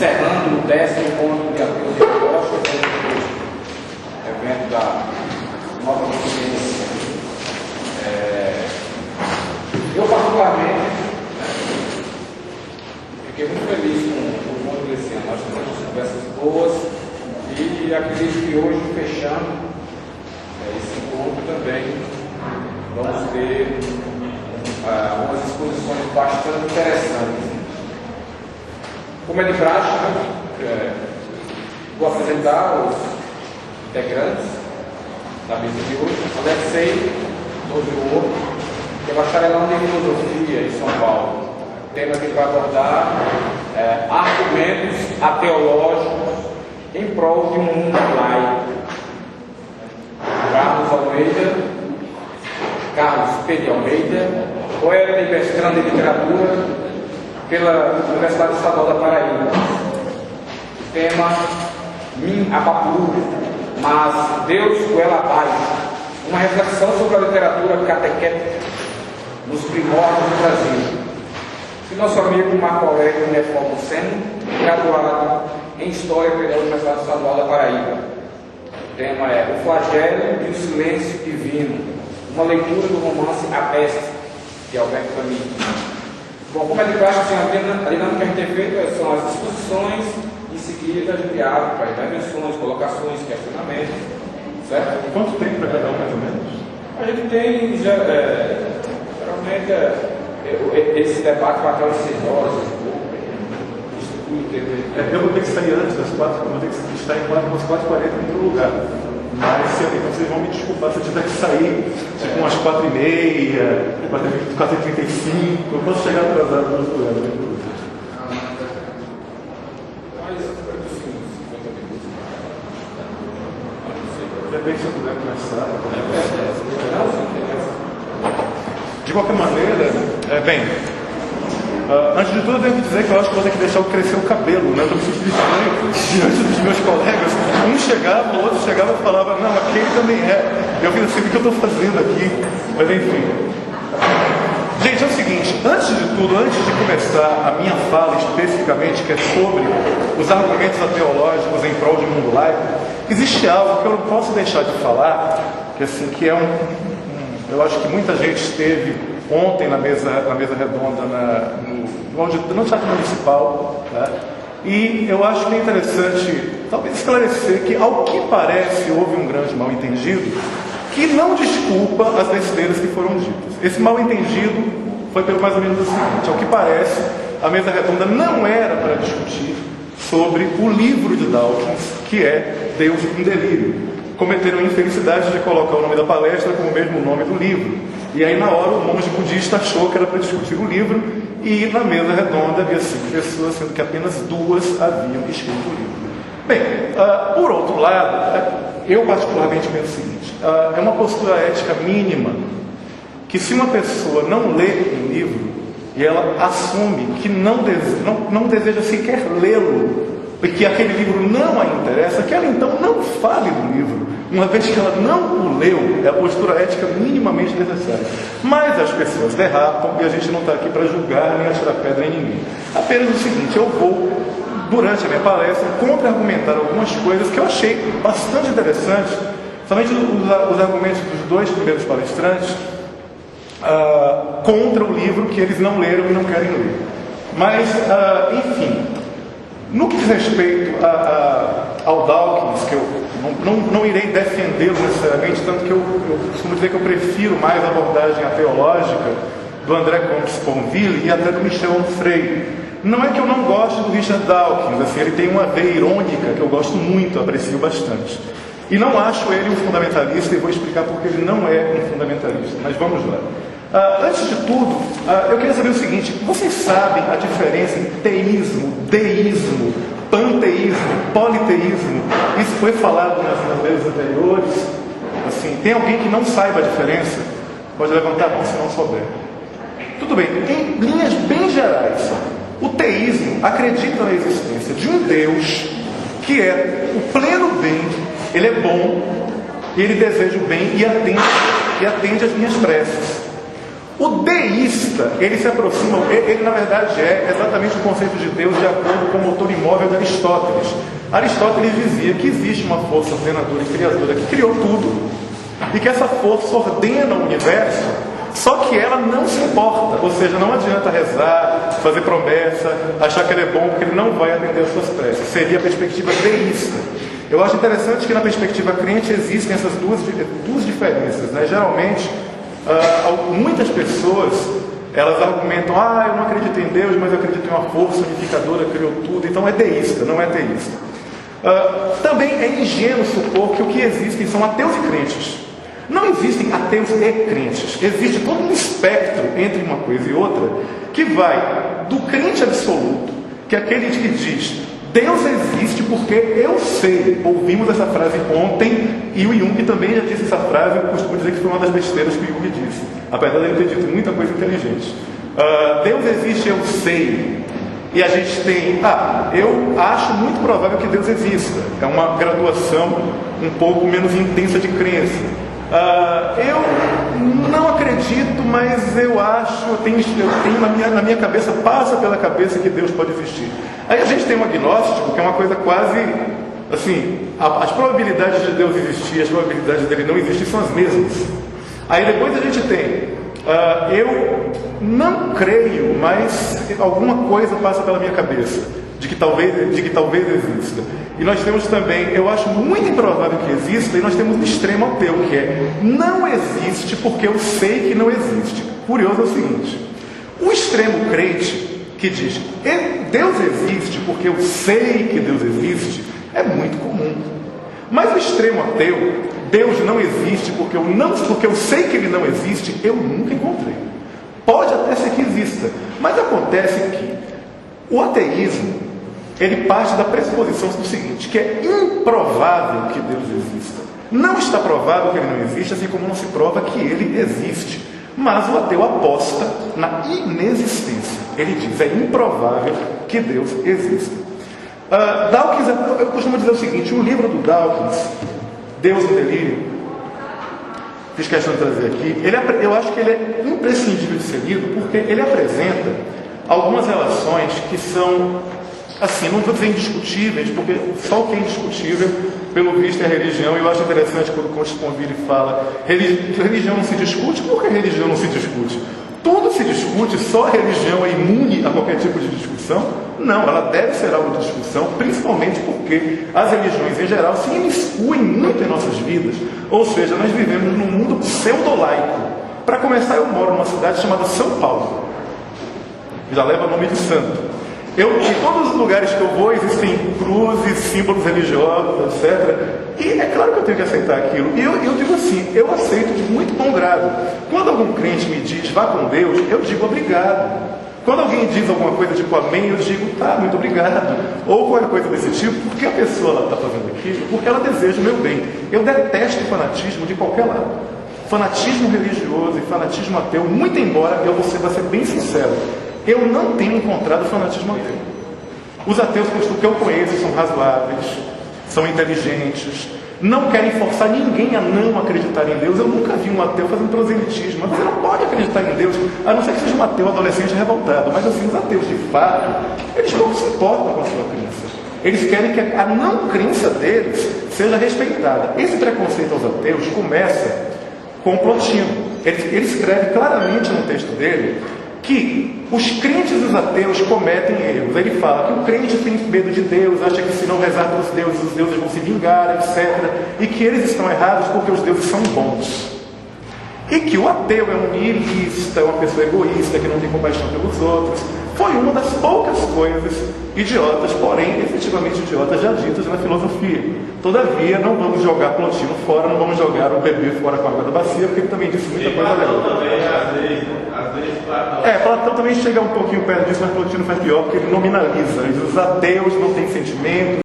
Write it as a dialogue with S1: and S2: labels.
S1: encerrando o 10º encontro de ateus e apóstolos, evento da Nova Consciência. Eu, particularmente, fiquei muito feliz com o encontro desse ano. Nós tivemos conversas boas e acredito que hoje, fechando esse encontro também, vamos ter algumas exposições bastante interessantes. Como é de praxe, vou apresentar os integrantes da mesa de hoje. Alexei Novior, que é bacharelão em filosofia em São Paulo. O tema que ele vai abordar é argumentos ateológicos em prol de um mundo laico. Carlos P. de Almeida, poeta e mestrando em literatura pela Universidade Estadual da Paraíba. O tema Min Apapu, mas Deus goela abaixo, uma reflexão sobre a literatura catequética nos primórdios do Brasil. E nosso amigo Marco Aurélio Nepomuceno, graduado em História pela Universidade Estadual da Paraíba. O tema é O Flagelo e o Silêncio Divino, uma leitura do romance A Peste, de Alberto Camus. Bom, como é de praxe, assim, a dinâmica que a gente tem feito são as discussões, em seguida a gente abre para intervenções, colocações, questionamentos, certo?
S2: Quanto tempo para cada um, mais ou menos?
S1: A gente tem, geralmente, esse debate para aquelas 6 horas,
S2: eu vou ter que sair antes das 4, eu vou ter que estar em 4h40 em outro lugar. Mas vocês vão me desculpar se eu tiver que sair tipo umas 4h30, 4h35, eu posso chegar atrasado no outro lugar. De repente, se eu puder começar. De qualquer maneira, antes de tudo, eu devo dizer que eu acho que vou ter que deixar crescer o cabelo, né? Eu estou me sentindo estranho diante dos meus colegas. Um chegava, o outro chegava e falava, não, aquele também é. Eu fiz assim, o que eu estou fazendo aqui? Mas enfim. Gente, é o seguinte, antes de tudo, antes de começar a minha fala especificamente, que é sobre os argumentos ateológicos em prol de mundo laico, existe algo que eu não posso deixar de falar, que assim, eu acho que muita gente esteve ontem na mesa redonda no Teatro Municipal, tá? E eu acho que é interessante talvez esclarecer que, ao que parece, houve um grande mal-entendido que não desculpa as besteiras que foram ditas. Esse mal-entendido foi pelo mais ou menos o seguinte: ao que parece, a mesa redonda não era para discutir sobre o livro de Dawkins, que é Deus em Delírio. Cometeram a infelicidade de colocar o nome da palestra como o mesmo nome do livro. E aí, na hora, o monge budista achou que era para discutir o livro, e na mesa redonda havia 5 pessoas, sendo que apenas 2 haviam escrito o livro. Bem, por outro lado, eu particularmente penso o seguinte: é uma postura ética mínima que, se uma pessoa não lê um livro e ela assume que não deseja sequer lê-lo, e que aquele livro não a interessa, que ela então não fale do livro, uma vez que ela não o leu. É a postura ética minimamente necessária. Mas as pessoas derrapam e a gente não está aqui para julgar nem atirar pedra em ninguém. Apenas o seguinte: eu vou, durante a minha palestra, contra-argumentar algumas coisas que eu achei bastante interessantes, somente os argumentos dos 2 primeiros palestrantes, contra o livro que eles não leram e não querem ler. Mas, enfim, no que diz respeito ao Dawkins, que eu não irei defendê-lo necessariamente, tanto que eu costumo dizer que eu prefiro mais a abordagem ateológica do André Comte-Sponville e até do Michel Onfray. Não é que eu não goste do Richard Dawkins, assim, ele tem uma veia irônica que eu gosto muito, aprecio bastante. E não acho ele um fundamentalista, e vou explicar porque ele não é um fundamentalista. Mas vamos lá. Antes de tudo, eu queria saber o seguinte: vocês sabem a diferença em teísmo, deísmo, panteísmo, politeísmo? Isso foi falado nas vezes anteriores. Assim, tem alguém que não saiba a diferença? Pode levantar a mão se não souber. Tudo bem, em linhas bem gerais, o teísmo acredita na existência de um Deus que é o pleno bem, ele é bom, ele deseja o bem e atende às minhas preces. O deísta, ele se aproxima, ele na verdade é exatamente o conceito de Deus de acordo com o motor imóvel de Aristóteles. Aristóteles dizia que existe uma força ordenadora e criadora que criou tudo, e que essa força ordena o universo, só que ela não se importa, ou seja, não adianta rezar, fazer promessa, achar que ele é bom, porque ele não vai atender as suas preces. Seria a perspectiva deísta. Eu acho interessante que na perspectiva crente existem essas duas diferenças, né? Geralmente, muitas pessoas, elas argumentam, eu não acredito em Deus, mas eu acredito em uma força unificadora que criou tudo, então é deísta, não é teísta. Também é ingênuo supor que o que existem são ateus e crentes. Não existem ateus e crentes. Existe todo um espectro entre uma coisa e outra, que vai do crente absoluto, que é aquele que diz, Deus existe porque eu sei. Ouvimos essa frase ontem, e o Jung também já disse essa frase. Eu costumo dizer que foi uma das besteiras que o Jung disse, apesar de ele ter dito muita coisa inteligente. Deus existe, eu sei. E a gente tem, eu acho muito provável que Deus exista. É uma graduação um pouco menos intensa de crença. Eu não acredito, mas eu acho, eu tenho na minha cabeça, passa pela cabeça que Deus pode existir. Aí a gente tem um agnóstico, que é uma coisa quase assim, as probabilidades de Deus existir, as probabilidades dele não existir são as mesmas. Aí depois a gente tem, eu não creio, mas alguma coisa passa pela minha cabeça, de que talvez exista. E nós temos também, eu acho muito improvável que exista, e nós temos um extremo ateu, que é, não existe porque eu sei que não existe. Curioso é o seguinte, o extremo crente, que diz, Deus existe porque eu sei que Deus existe, é muito comum. Mas o extremo ateu, Deus não existe porque eu sei que ele não existe, eu nunca encontrei. Pode até ser que exista, mas acontece que o ateísmo, ele parte da pressuposição do seguinte, que é improvável que Deus exista. Não está provável que ele não existe, assim como não se prova que ele existe. Mas o ateu aposta na inexistência. Ele diz, é improvável que Deus exista. Dawkins, eu costumo dizer o seguinte, o livro do Dawkins, Deus no Delírio, fiz questão de trazer aqui, eu acho que ele é imprescindível de ser lido, porque ele apresenta algumas relações que são, assim, não vou dizer indiscutíveis, porque só o que é indiscutível, pelo visto, é a religião, e eu acho interessante quando o Conte Sponville fala, religião não se discute, por que religião não se discute? Tudo se discute, só a religião é imune a qualquer tipo de discussão? Não, ela deve ser algo de discussão, principalmente porque as religiões em geral se imiscuem muito em nossas vidas, ou seja, nós vivemos num mundo pseudolaico. Para começar, eu moro numa cidade chamada São Paulo, que já leva o nome de santo. Em todos os lugares que eu vou existem cruzes, símbolos religiosos, etc. E é claro que eu tenho que aceitar aquilo. E eu digo assim, eu aceito de muito bom grado. Quando algum crente me diz, vá com Deus, eu digo obrigado. Quando alguém diz alguma coisa tipo amém, eu digo, tá, muito obrigado. Ou qualquer coisa desse tipo, porque a pessoa está fazendo aquilo, porque ela deseja o meu bem. Eu detesto fanatismo de qualquer lado. Fanatismo religioso e fanatismo ateu, muito embora, eu vou ser bem sincero, eu não tenho encontrado fanatismo ateu. Os ateus que eu conheço são razoáveis, são inteligentes, não querem forçar ninguém a não acreditar em Deus. Eu nunca vi um ateu fazendo proselitismo. Mas você não pode acreditar em Deus, a não ser que seja um ateu adolescente revoltado. Mas assim, os ateus de fato, eles não se importam com a sua crença. Eles querem que a não crença deles seja respeitada. Esse preconceito aos ateus começa com Plotino. Ele escreve claramente no texto dele que os crentes e os ateus cometem erros. Ele fala que o crente tem medo de Deus, acha que se não rezar para os deuses vão se vingar, etc. E que eles estão errados porque os deuses são bons. E que o ateu é um nihilista, é uma pessoa egoísta, que não tem compaixão pelos outros. Foi uma das poucas coisas idiotas, porém efetivamente idiotas, já ditas na filosofia. Todavia, não vamos jogar Plotino fora, não vamos jogar o bebê fora com a água da bacia, porque ele também disse muita coisa legal. Platão também chega um pouquinho perto disso, mas Plotino faz pior, porque ele nominaliza. Ele diz, os ateus não têm sentimento,